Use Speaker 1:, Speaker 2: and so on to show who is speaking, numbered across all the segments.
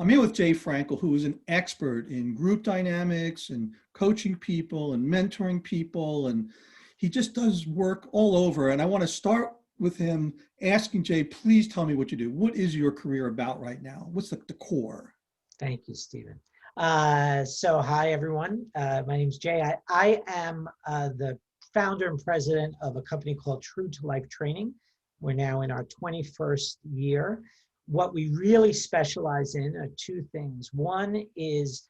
Speaker 1: I'm here with Jay Frankel, who is an expert in group dynamics and coaching people and mentoring people. And he just does work all over. And I want to start with him asking Jay, please tell me what you do. What is your career about right now? What's the core?
Speaker 2: Thank you, Stephen. So hi, everyone. My name is Jay. I am the founder and president of a company called True to Life Training. We're now in our 21st year. What we really specialize in are two things. One is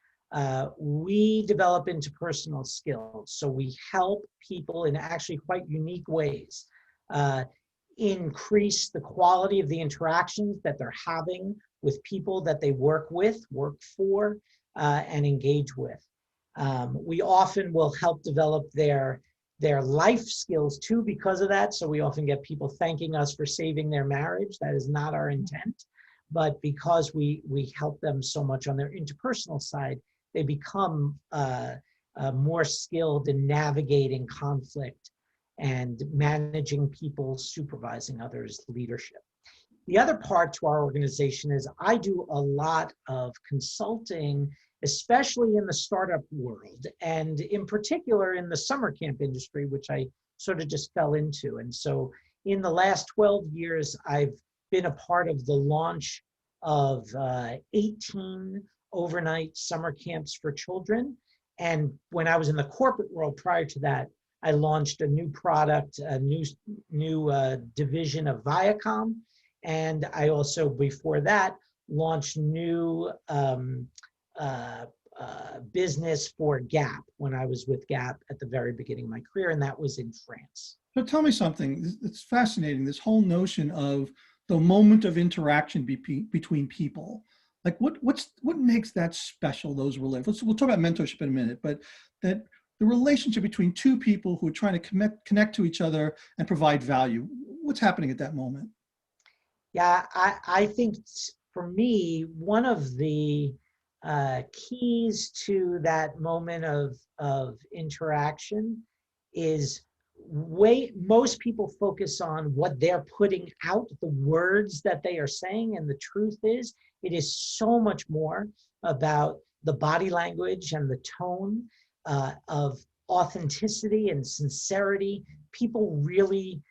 Speaker 2: we develop interpersonal skills. So we help people in actually quite unique ways increase the quality of the interactions that they're having with people that they work with, work for, and engage with. We often will help develop their life skills too because of that. So we often get people thanking us for saving their marriage. That is not our intent. But because we help them so much on their interpersonal side, they become more skilled in navigating conflict and managing people, supervising others, leadership. The other part to our organization is I do a lot of consulting, especially in the startup world, and in particular in the summer camp industry, which I sort of just fell into. And so in the last 12 years, I've been a part of the launch of 18 overnight summer camps for children. And when I was in the corporate world prior to that, I launched a new product, a new division of Viacom. And I also, before that, launched new business for Gap when I was with Gap at the very beginning of my career, and that was in France.
Speaker 1: So tell me something. It's fascinating, this whole notion of the moment of interaction between people. Like what makes that special, those relationships? We'll talk about mentorship in a minute, but that the relationship between two people who are trying to connect to each other and provide value. What's happening at that moment?
Speaker 2: Yeah, I think for me, one of the keys to that moment of interaction is most people focus on what they're putting out, the words that they are saying, and the truth is, it is so much more about the body language and the tone of authenticity and sincerity. People really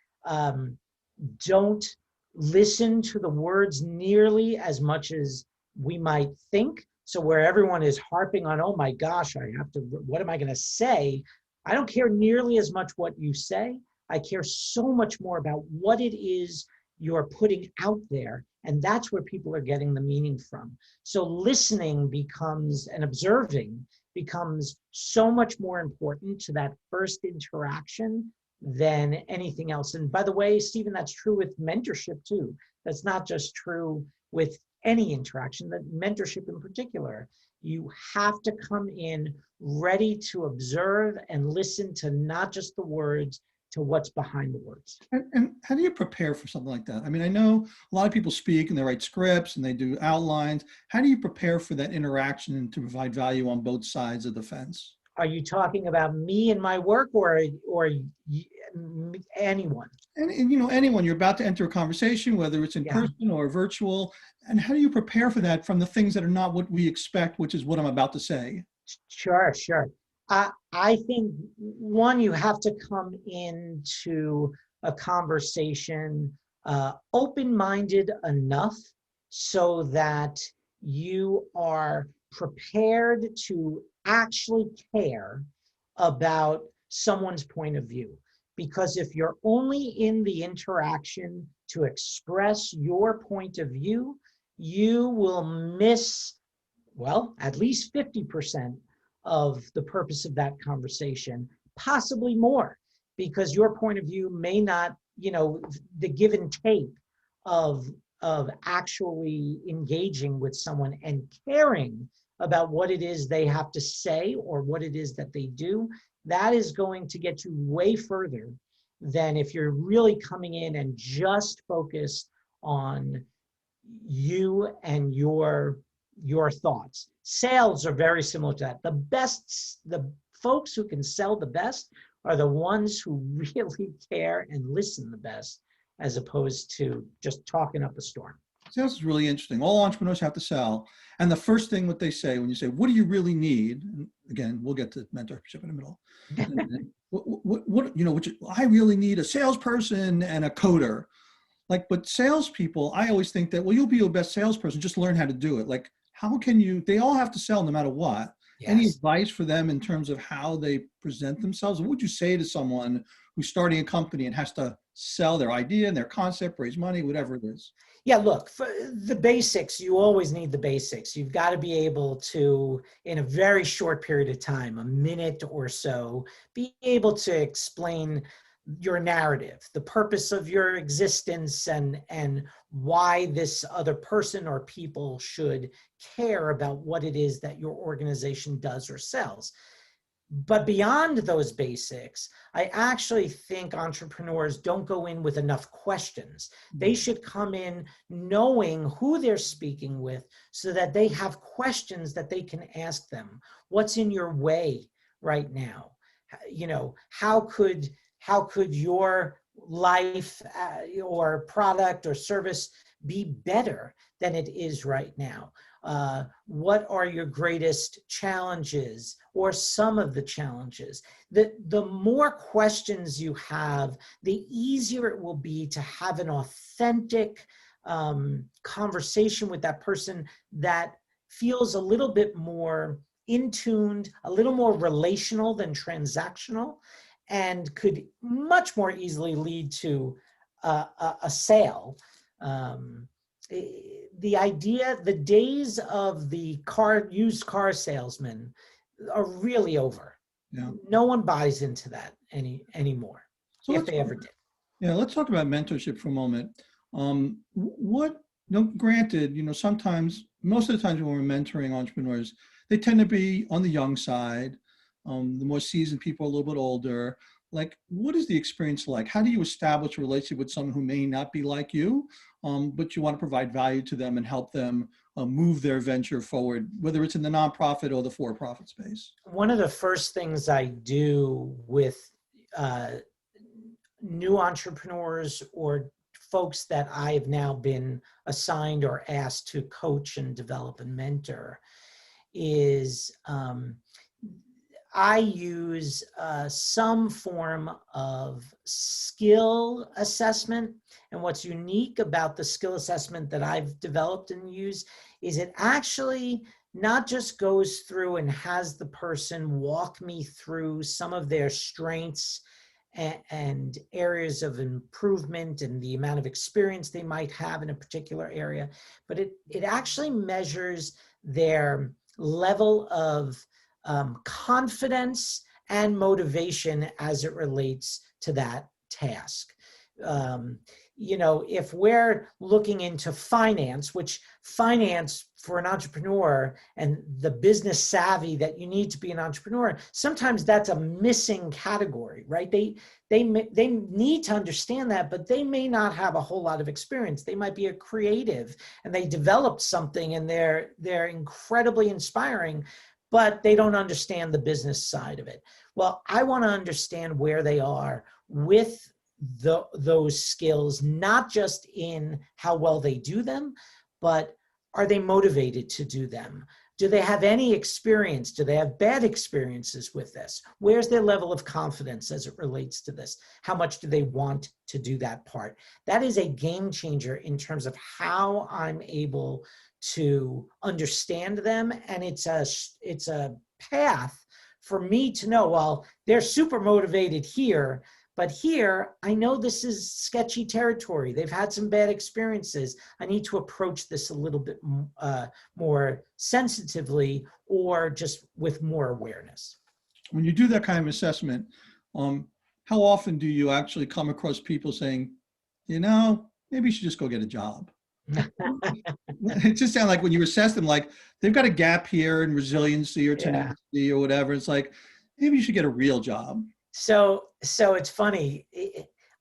Speaker 2: don't listen to the words nearly as much as we might think. So where everyone is harping on, oh my gosh, what am I going to say? I don't care nearly as much what you say. I care so much more about what it is you're putting out there. And that's where people are getting the meaning from. So listening and observing becomes so much more important to that first interaction than anything else. And by the way, Stephen, that's true with mentorship too. That's not just true with any interaction, that mentorship in particular. You have to come in ready to observe and listen to not just the words, to what's behind the words.
Speaker 1: And how do you prepare for something like that? I mean, I know a lot of people speak and they write scripts and they do outlines. How do you prepare for that interaction and to provide value on both sides of the fence?
Speaker 2: Are you talking about me and my work, or anyone?
Speaker 1: And anyone, you're about to enter a conversation, whether it's in person or virtual. And how do you prepare for that from the things that are not what we expect, which is what I'm about to say?
Speaker 2: Sure. I think, one, you have to come into a conversation open-minded enough so that you are prepared to actually care about someone's point of view. Because if you're only in the interaction to express your point of view, you will miss, well, at least 50% of the purpose of that conversation, possibly more, because your point of view may not, the give and take of actually engaging with someone and caring about what it is they have to say or what it is that they do, that is going to get you way further than if you're really coming in and just focused on you and your thoughts. Sales are very similar to that. The folks who can sell the best are the ones who really care and listen the best, as opposed to just talking up a storm.
Speaker 1: Sales is really interesting. All entrepreneurs have to sell. And the first thing what they say when you say, what do you really need? And again, we'll get to mentorship in the middle. I really need a salesperson and a coder. Like, but salespeople, I always think that, well, you'll be your best salesperson, just learn how to do it. Like, how can you, they all have to sell no matter what. Any
Speaker 2: Yes.
Speaker 1: advice for them in terms of how they present themselves? What would you say to someone who's starting a company and has to sell their idea and their concept, raise money, whatever it is?
Speaker 2: Yeah, look, for the basics, you always need the basics. You've got to be able to, in a very short period of time, a minute or so, be able to explain your narrative, the purpose of your existence, and why this other person or people should care about what it is that your organization does or sells. But beyond those basics, I actually think entrepreneurs don't go in with enough questions. They should come in knowing who they're speaking with so that they have questions that they can ask them. What's in your way right now? You know, how could your life or product or service be better than it is right now? What are your greatest challenges or some of the challenges? The more questions you have, the easier it will be to have an authentic conversation with that person that feels a little bit more in-tuned, a little more relational than transactional, and could much more easily lead to a sale. The idea, the days of the used car salesman are really over.
Speaker 1: Yeah.
Speaker 2: No one buys into that anymore,
Speaker 1: So
Speaker 2: if they ever did.
Speaker 1: let's talk about mentorship for a moment. Granted, sometimes, most of the times when we're mentoring entrepreneurs, they tend to be on the young side. The more seasoned people are a little bit older. Like, what is the experience like? How do you establish a relationship with someone who may not be like you, but you want to provide value to them and help them move their venture forward, whether it's in the nonprofit or the for-profit space?
Speaker 2: One of the first things I do with new entrepreneurs or folks that I've now been assigned or asked to coach and develop and mentor is I use some form of skill assessment. And what's unique about the skill assessment that I've developed and used is it actually not just goes through and has the person walk me through some of their strengths and areas of improvement and the amount of experience they might have in a particular area, but it actually measures their level of confidence and motivation as it relates to that task. If we're looking into finance, which finance for an entrepreneur and the business savvy that you need to be an entrepreneur, sometimes that's a missing category, right? They need to understand that, but they may not have a whole lot of experience. They might be a creative and they developed something and they're incredibly inspiring, but they don't understand the business side of it. Well, I want to understand where they are with those skills, not just in how well they do them, but are they motivated to do them? Do they have any experience? Do they have bad experiences with this? Where's their level of confidence as it relates to this? How much do they want to do that part? That is a game changer in terms of how I'm able to understand them. And it's a path for me to know, well, they're super motivated here, but here, I know this is sketchy territory. They've had some bad experiences. I need to approach this a little bit more sensitively or just with more awareness.
Speaker 1: When you do that kind of assessment, how often do you actually come across people saying, maybe you should just go get a job? It just sounds like when you assess them, like they've got a gap here in resiliency or tenacity or whatever. It's like, maybe you should get a real job.
Speaker 2: So it's funny.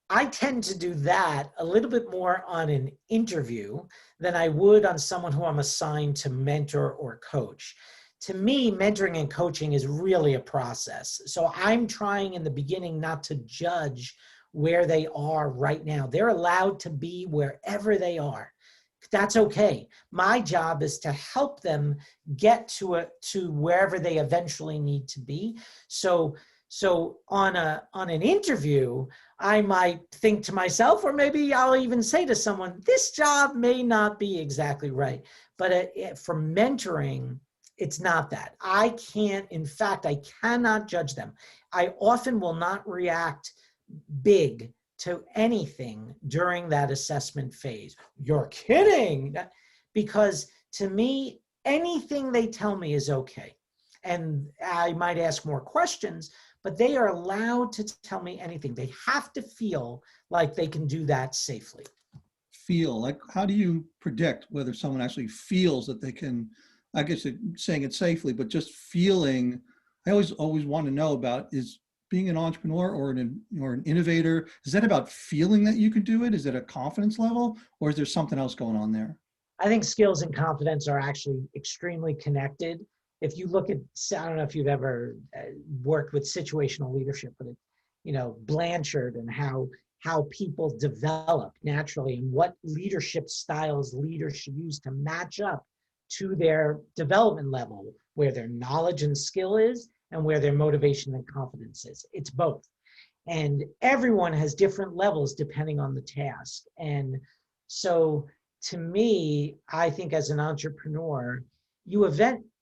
Speaker 2: I tend to do that a little bit more on an interview than I would on someone who I'm assigned to mentor or coach. To me, mentoring and coaching is really a process. So I'm trying in the beginning not to judge where they are right now. They're allowed to be wherever they are. That's okay. My job is to help them get to wherever they eventually need to be. So on an interview, I might think to myself, or maybe I'll even say to someone, this job may not be exactly right. But for mentoring, it's not that. In fact, I cannot judge them. I often will not react big to anything during that assessment phase. You're kidding. Because to me, anything they tell me is okay. And I might ask more questions, but they are allowed to tell me anything. They have to feel like they can do that safely.
Speaker 1: Feel like, how do you predict whether someone actually feels that they can, I guess saying it safely, but just feeling, I always want to know about, is being an entrepreneur or an innovator, is that about feeling that you can do it? Is it a confidence level, or is there something else going on there?
Speaker 2: I think skills and confidence are actually extremely connected. If you look at, I don't know if you've ever worked with situational leadership, but Blanchard, and how people develop naturally, and what leadership styles leaders should use to match up to their development level, where their knowledge and skill is and where their motivation and confidence is. It's both. And everyone has different levels depending on the task. And so to me, I think as an entrepreneur,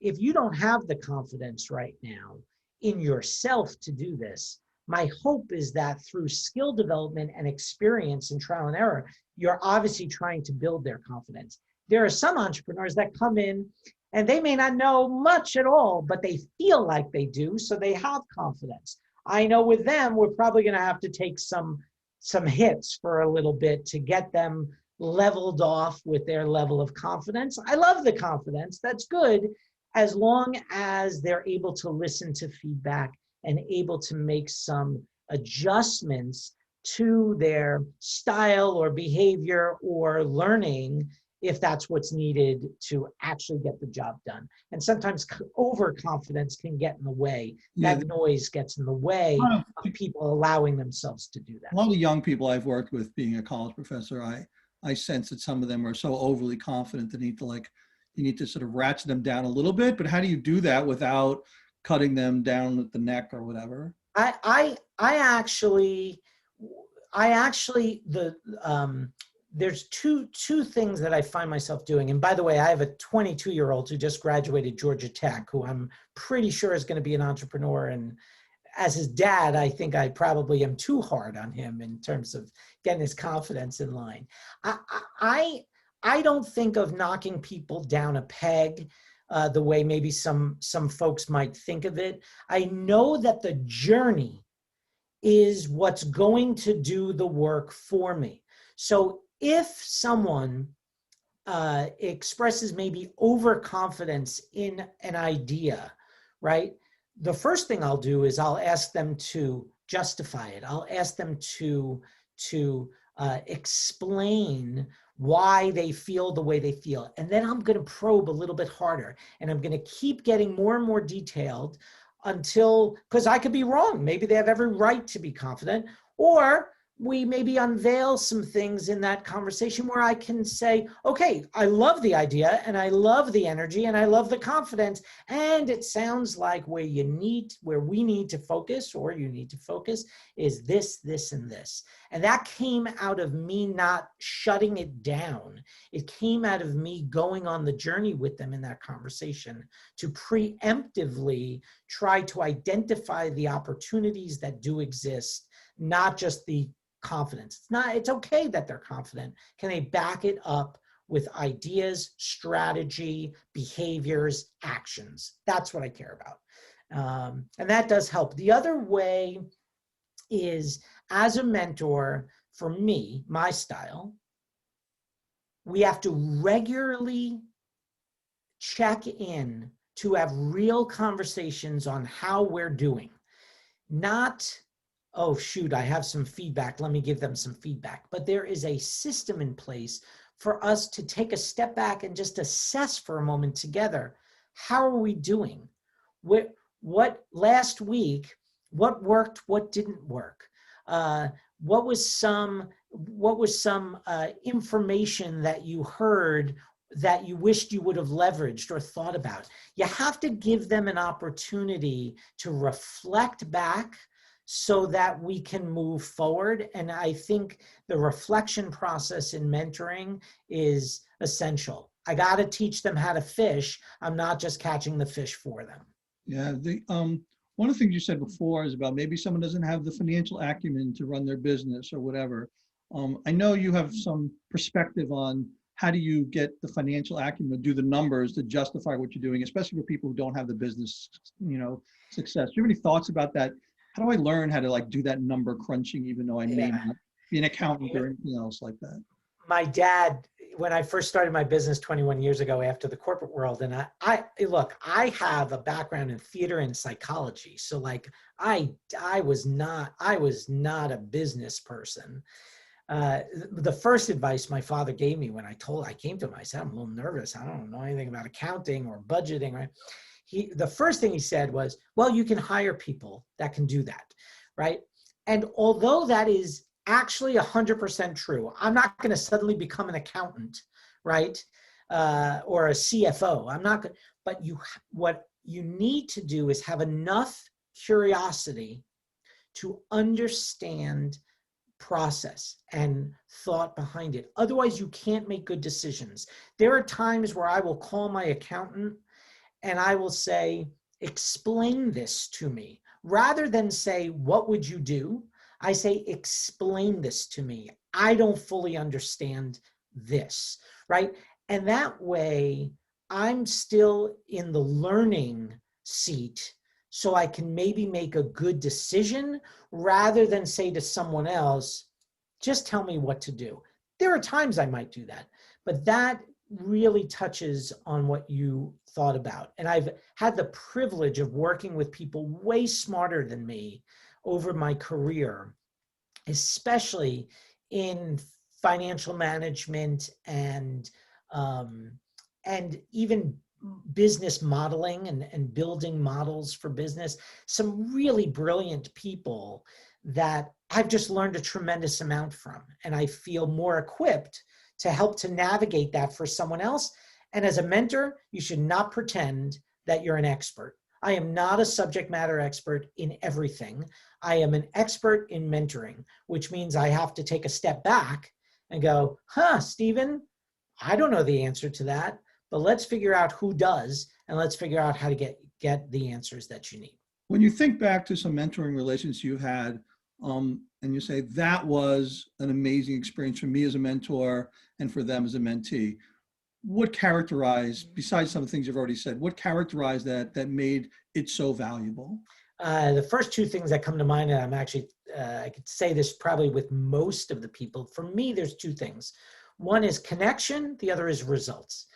Speaker 2: if you don't have the confidence right now in yourself to do this, my hope is that through skill development and experience and trial and error, you're obviously trying to build their confidence. There are some entrepreneurs that come in and they may not know much at all, but they feel like they do, so they have confidence. I know with them, we're probably going to have to take some hits for a little bit to get them leveled off with their level of confidence. I love the confidence. That's good, as long as they're able to listen to feedback and able to make some adjustments to their style or behavior or learning, if that's what's needed to actually get the job done. And sometimes overconfidence can get in the way.
Speaker 1: Yeah,
Speaker 2: That noise gets in the way of people allowing themselves to do that.
Speaker 1: a lot of the young people I've worked with, being a college professor, I sense that some of them are so overly confident that you need to sort of ratchet them down a little bit. But how do you do that without cutting them down at the neck or whatever?
Speaker 2: There's two things that I find myself doing. And by the way, I have a 22-year-old who just graduated Georgia Tech, who I'm pretty sure is going to be an entrepreneur. And as his dad, I think I probably am too hard on him in terms of getting his confidence in line. I don't think of knocking people down a peg the way maybe some folks might think of it. I know that the journey is what's going to do the work for me. So if someone expresses maybe overconfidence in an idea, right? The first thing I'll do is I'll ask them to justify it. I'll ask them to explain why they feel the way they feel. And then I'm going to probe a little bit harder, and I'm going to keep getting more and more detailed until, because I could be wrong. Maybe they have every right to be confident, or we maybe unveil some things in that conversation where I can say, okay, I love the idea and I love the energy and I love the confidence. And it sounds like where we need to focus, or you need to focus, is this, this, and this. And that came out of me not shutting it down. It came out of me going on the journey with them in that conversation to preemptively try to identify the opportunities that do exist, not just the confidence. It's okay that they're confident. Can they back it up with ideas, strategy, behaviors, actions? That's what I care about. And that does help. The other way is, as a mentor, for me, my style, we have to regularly check in to have real conversations on how we're doing. Not, oh, shoot, I have some feedback, let me give them some feedback. But there is a system in place for us to take a step back and just assess for a moment together. How are we doing? What last week, what worked, what didn't work? What was some what was some information that you heard that you wished you would have leveraged or thought about? You have to give them an opportunity to reflect back so that we can move forward. And I think the reflection process in mentoring is essential. I got to teach them how to fish. I'm not just catching the fish for them.
Speaker 1: Yeah, one of the things you said before is about maybe someone doesn't have the financial acumen to run their business or whatever. I know you have some perspective on how do you get the financial acumen to do the numbers to justify what you're doing, especially for people who don't have the business, success. Do you have any thoughts about that? How do I learn how to like do that number crunching, even though I may
Speaker 2: Yeah.
Speaker 1: not be an accountant or anything else like that?
Speaker 2: My dad, when I first started my business 21 years ago after the corporate world, and look, I have a background in theater and psychology. So like I was not a business person. The first advice my father gave me when I came to him, I said, I'm a little nervous. I don't know anything about accounting or budgeting, right? The first thing he said was, well, you can hire people that can do that, right? And although that is actually 100% true, I'm not going to suddenly become an accountant, right? Or a CFO. I'm not going, but what you need to do is have enough curiosity to understand process and thought behind it. Otherwise, you can't make good decisions. There are times where I will call my accountant and I will say, explain this to me. Rather than say, what would you do? I say, explain this to me. I don't fully understand this, right? And that way, I'm still in the learning seat so I can maybe make a good decision rather than say to someone else, just tell me what to do. There are times I might do that, but that really touches on what you thought about. And I've had the privilege of working with people way smarter than me over my career, especially in financial management and even business modeling and building models for business. Some really brilliant people that I've just learned a tremendous amount from, and I feel more equipped to help to navigate that for someone else. And as a mentor, you should not pretend that you're an expert. I am not a subject matter expert in everything. I am an expert in mentoring, which means I have to take a step back and go, Stephen, I don't know the answer to that, but let's figure out who does, and let's figure out how to get the answers that you need.
Speaker 1: When you think back to some mentoring relations you've had, and you say that was an amazing experience for me as a mentor and for them as a mentee, what characterized, besides some of the things you've already said, what characterized that made it so valuable?
Speaker 2: The first two things that come to mind, and I'm actually, I could say this probably with most of the people. For me, there's two things. One is connection, the other is results.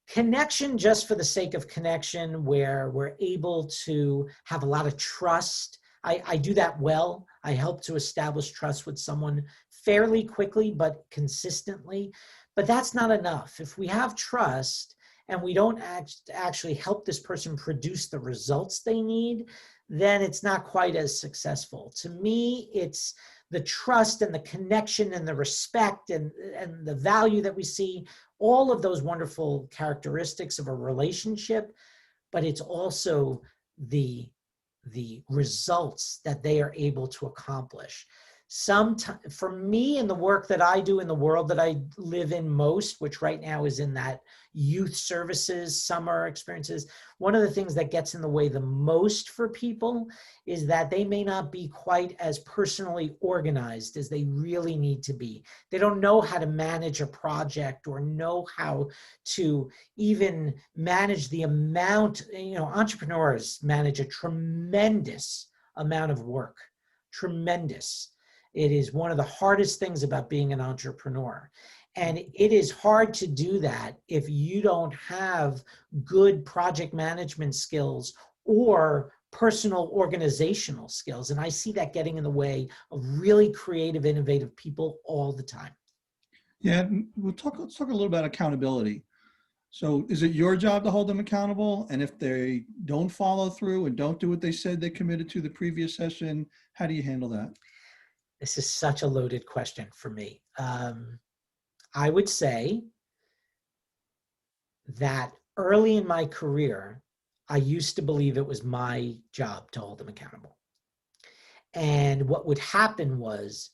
Speaker 2: Connection just for the sake of connection, where we're able to have a lot of trust. I do that well. I help to establish trust with someone fairly quickly, but consistently. But that's not enough. If we have trust and we don't actually help this person produce the results they need, then it's not quite as successful. To me, it's the trust and the connection and the respect and the value that we see, all of those wonderful characteristics of a relationship, but it's also the results that they are able to accomplish. For me, in the work that I do in the world that I live in most, which right now is in that youth services, summer experiences, one of the things that gets in the way the most for people is that they may not be quite as personally organized as they really need to be. They don't know how to manage a project or know how to even manage the amount. Entrepreneurs manage a tremendous amount of work, tremendous. It is one of the hardest things about being an entrepreneur. And it is hard to do that if you don't have good project management skills or personal organizational skills. And I see that getting in the way of really creative, innovative people all the time.
Speaker 1: Yeah, let's talk a little about accountability. So is it your job to hold them accountable? And if they don't follow through and don't do what they said they committed to the previous session, how do you handle that?
Speaker 2: This is such a loaded question for me. I would say that early in my career, I used to believe it was my job to hold them accountable. And what would happen was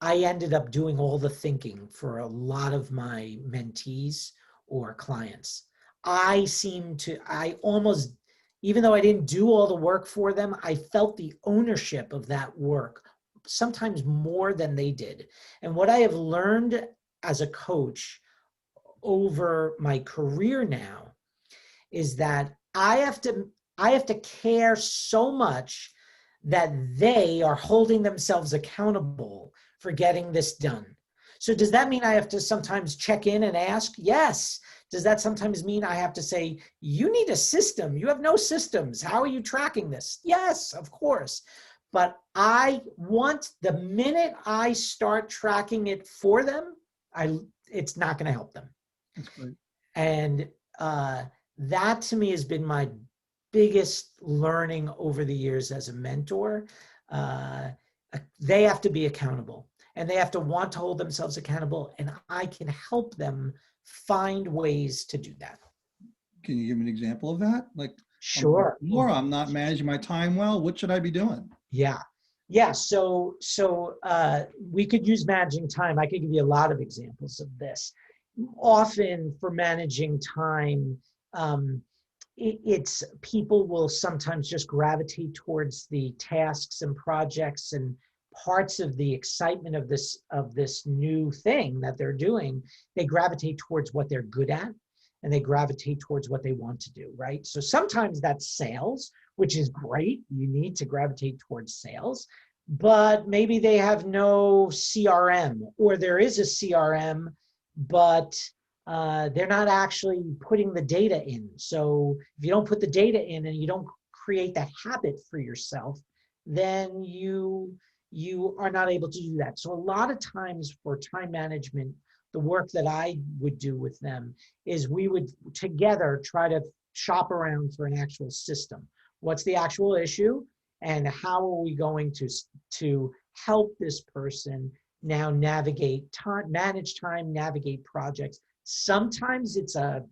Speaker 2: I ended up doing all the thinking for a lot of my mentees or clients. I almost, even though I didn't do all the work for them, I felt the ownership of that work, sometimes more than they did. And what I have learned as a coach over my career now is that I have to care so much that they are holding themselves accountable for getting this done. So does that mean I have to sometimes check in and ask? Yes. Does that sometimes mean I have to say, you need a system? You have no systems. How are you tracking this? Yes, of course. But I want, the minute I start tracking it for them, it's not going to help them.
Speaker 1: That's great.
Speaker 2: And that to me has been my biggest learning over the years as a mentor. They have to be accountable, and they have to want to hold themselves accountable, and I can help them find ways to do that.
Speaker 1: Can you give me an example of that? Like,
Speaker 2: Sure.
Speaker 1: I'm not managing my time well. What should I be doing?
Speaker 2: Yeah. Yeah. So we could use managing time. I could give you a lot of examples of this. Often for managing time, it's people will sometimes just gravitate towards the tasks and projects and parts of the excitement of this new thing that they're doing. They gravitate towards what they're good at, and they gravitate towards what they want to do, right? So sometimes that's sales, which is great. You need to gravitate towards sales, but maybe they have no CRM, or there is a CRM, but they're not actually putting the data in. So if you don't put the data in and you don't create that habit for yourself, then you are not able to do that. So a lot of times for time management, the work that I would do with them is we would together try to shop around for an actual system. What's the actual issue, and how are we going to help this person now navigate time, manage time, navigate projects. Sometimes it's a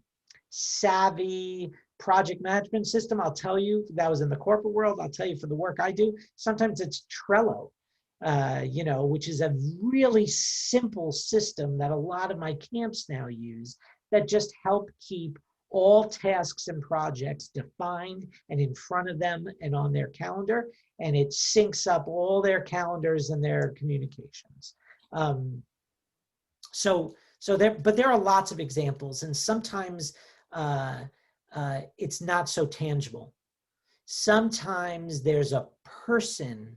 Speaker 2: savvy project management system. I'll tell you, that was in the corporate world. I'll tell you, for the work I do, sometimes it's Trello, which is a really simple system that a lot of my camps now use that just help keep all tasks and projects defined and in front of them and on their calendar, and it syncs up all their calendars and their communications. But there are lots of examples, and sometimes it's not so tangible. Sometimes there's a person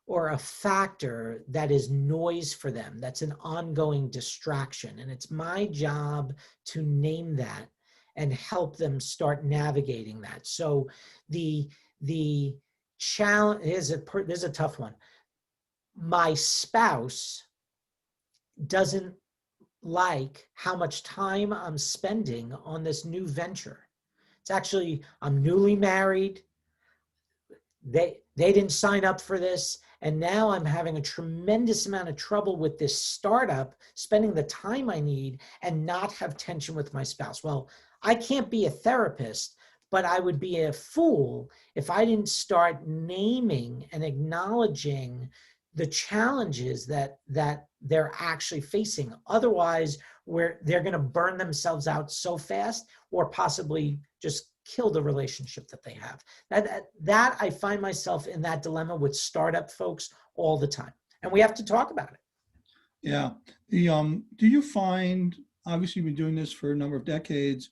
Speaker 2: or a factor that is noise for them, that's an ongoing distraction, and it's my job to name that and help them start navigating that. So the challenge is there's a tough one. My spouse doesn't like how much time I'm spending on this new venture. It's actually, I'm newly married. They didn't sign up for this. And now I'm having a tremendous amount of trouble with this startup, spending the time I need and not have tension with my spouse. Well, I can't be a therapist, but I would be a fool if I didn't start naming and acknowledging the challenges that they're actually facing. Otherwise, where they're going to burn themselves out so fast, or possibly just kill the relationship that they have. That I find myself in that dilemma with startup folks all the time, and we have to talk about it.
Speaker 1: Yeah. Do you find, obviously you've been doing this for a number of decades,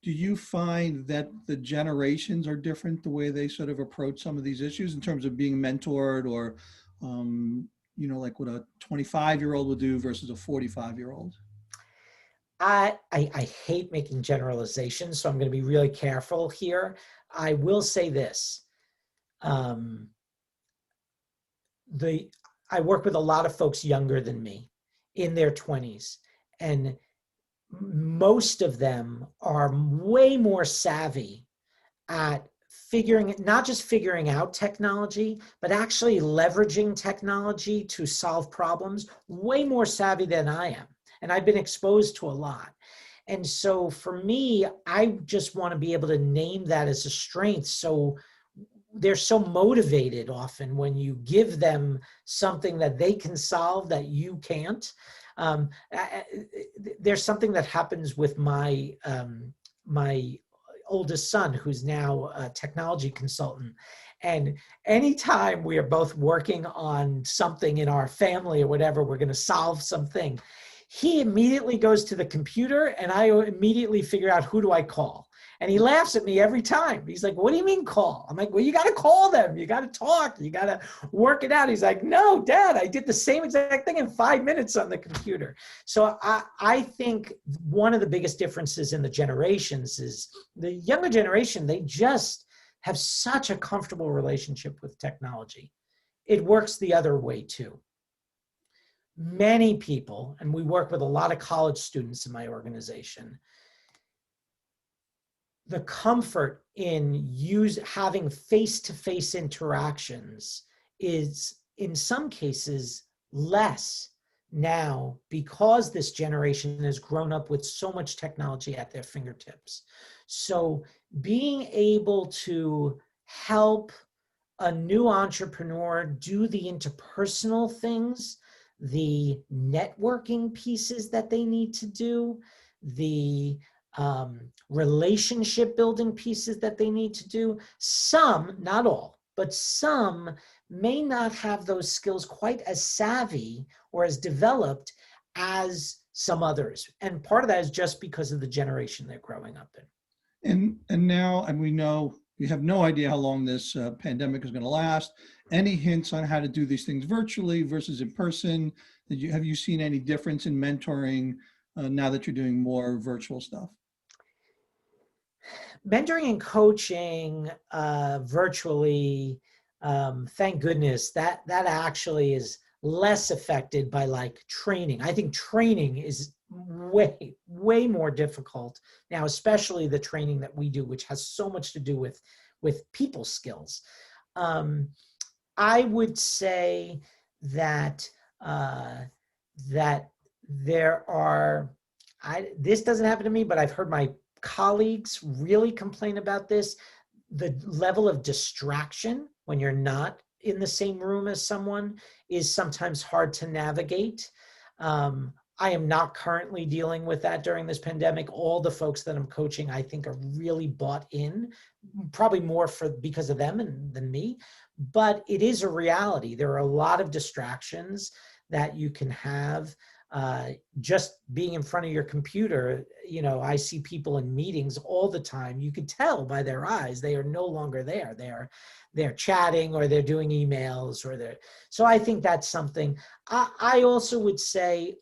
Speaker 1: do you find that the generations are different, the way they sort of approach some of these issues in terms of being mentored, or like what a 25-year-old would do versus a 45-year-old?
Speaker 2: I hate making generalizations, so I'm going to be really careful here. I will say this. I work with a lot of folks younger than me, in their 20s, and most of them are way more savvy at not just figuring out technology, but actually leveraging technology to solve problems, way more savvy than I am. And I've been exposed to a lot. And so for me, I just want to be able to name that as a strength. So they're so motivated often when you give them something that they can solve that you can't. There's something that happens with my oldest son, who's now a technology consultant. And anytime we are both working on something in our family or whatever, we're going to solve something, he immediately goes to the computer and I immediately figure out, who do I call? And he laughs at me every time. He's like, what do you mean call? I'm like, well, you got to call them. You got to talk. You got to work it out. He's like, no, Dad, I did the same exact thing in 5 minutes on the computer. So I think one of the biggest differences in the generations is the younger generation, they just have such a comfortable relationship with technology. It works the other way too. Many people, and we work with a lot of college students in my organization, the comfort in having face-to-face interactions is in some cases less now, because this generation has grown up with so much technology at their fingertips. So being able to help a new entrepreneur do the interpersonal things, the networking pieces that they need to do, the relationship building pieces that they need to do. Some, not all, but some may not have those skills quite as savvy or as developed as some others. And part of that is just because of the generation they're growing up in.
Speaker 1: And now, and we have no idea how long this pandemic is going to last. Any hints on how to do these things virtually versus in person? Have you seen any difference in mentoring now that you're doing more virtual stuff?
Speaker 2: Mentoring and coaching virtually, thank goodness, that actually is less affected by like training. I think training is way more difficult now, especially the training that we do, which has so much to do with people skills. I would say that that there are, this doesn't happen to me, but I've heard my colleagues really complain about this, the level of distraction when you're not in the same room as someone is sometimes hard to navigate. I am not currently dealing with that during this pandemic. All the folks that I'm coaching, I think, are really bought in, probably more because of them than me, but it is a reality. There are a lot of distractions that you can have. Just being in front of your computer, I see people in meetings all the time. You could tell by their eyes, they are no longer there. They're chatting or they're doing emails so I think that's something. I also would say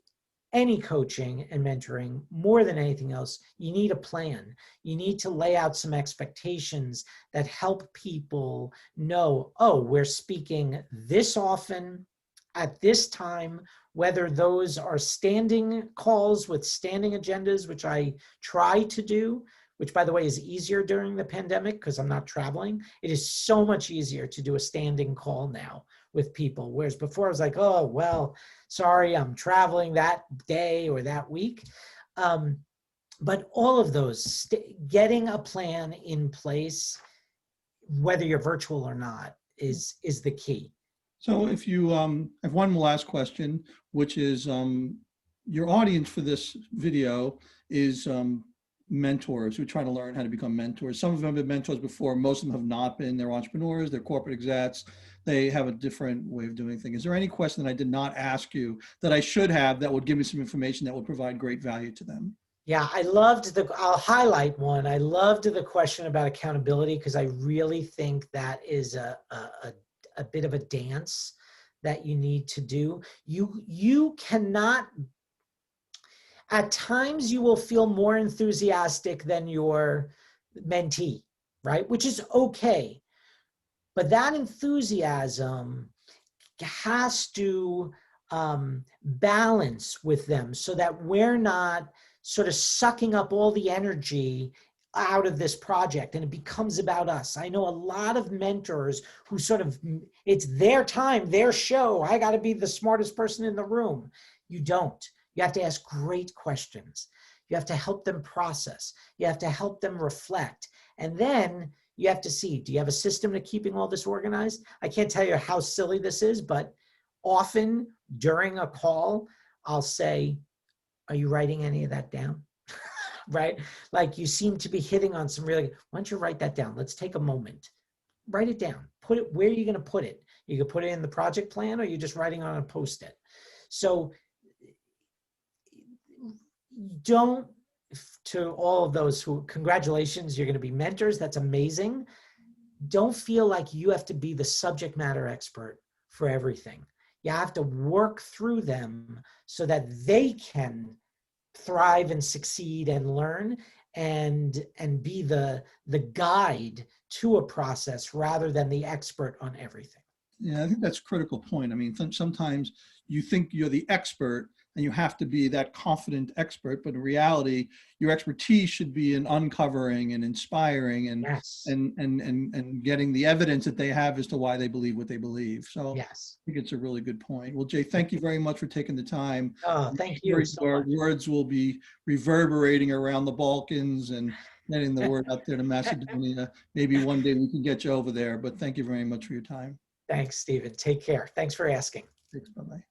Speaker 2: any coaching and mentoring, more than anything else, you need a plan. You need to lay out some expectations that help people know, oh, we're speaking this often at this time, whether those are standing calls with standing agendas, which I try to do, which by the way is easier during the pandemic because I'm not traveling. It is so much easier to do a standing call now with people. Whereas before I was like, oh, well, sorry, I'm traveling that day or that week. But all of those, getting a plan in place, whether you're virtual or not, is the key.
Speaker 1: So if you have one last question, which is your audience for this video is mentors who try to learn how to become mentors. Some of them have been mentors before. Most of them have not been. They're entrepreneurs, they're corporate execs. They have a different way of doing things. Is there any question that I did not ask you that I should have that would give me some information that would provide great value to them?
Speaker 2: Yeah, I'll highlight one. I loved the question about accountability because I really think that is a bit of a dance that you need to do. You cannot, at times you will feel more enthusiastic than your mentee, right? Which is okay. But that enthusiasm has to balance with them so that we're not sort of sucking up all the energy out of this project and it becomes about us. I know a lot of mentors who sort of, it's their time, their show. I got to be the smartest person in the room. You don't. You have to ask great questions. You have to help them process. You have to help them reflect. And then you have to see, do you have a system to keeping all this organized? I can't tell you how silly this is, but often during a call, I'll say, are you writing any of that down? Right? Like you seem to be hitting on some really, why don't you write that down? Let's take a moment. Write it down. Put it, where are you going to put it? You can put it in the project plan or you're just writing on a Post-it. So don't, to all of those who, congratulations, you're going to be mentors. That's amazing. Don't feel like you have to be the subject matter expert for everything. You have to work through them so that they can thrive and succeed and learn and be the guide to a process rather than the expert on everything.
Speaker 1: Yeah, I think that's a critical point. I mean, sometimes you think you're the expert and you have to be that confident expert, but in reality, your expertise should be in uncovering and inspiring and
Speaker 2: Yes.
Speaker 1: and getting the evidence that they have as to why they believe what they believe. So
Speaker 2: Yes.
Speaker 1: I think it's a really good point. Well, Jay, thank you very much for taking the time.
Speaker 2: Oh, thank you so
Speaker 1: Our
Speaker 2: much.
Speaker 1: words will be reverberating around the Balkans and getting the word out there to Macedonia. Maybe one day we can get you over there, but thank you very much for your time.
Speaker 2: Thanks, Stephen. Take care. Thanks for asking.
Speaker 1: Thanks, bye-bye.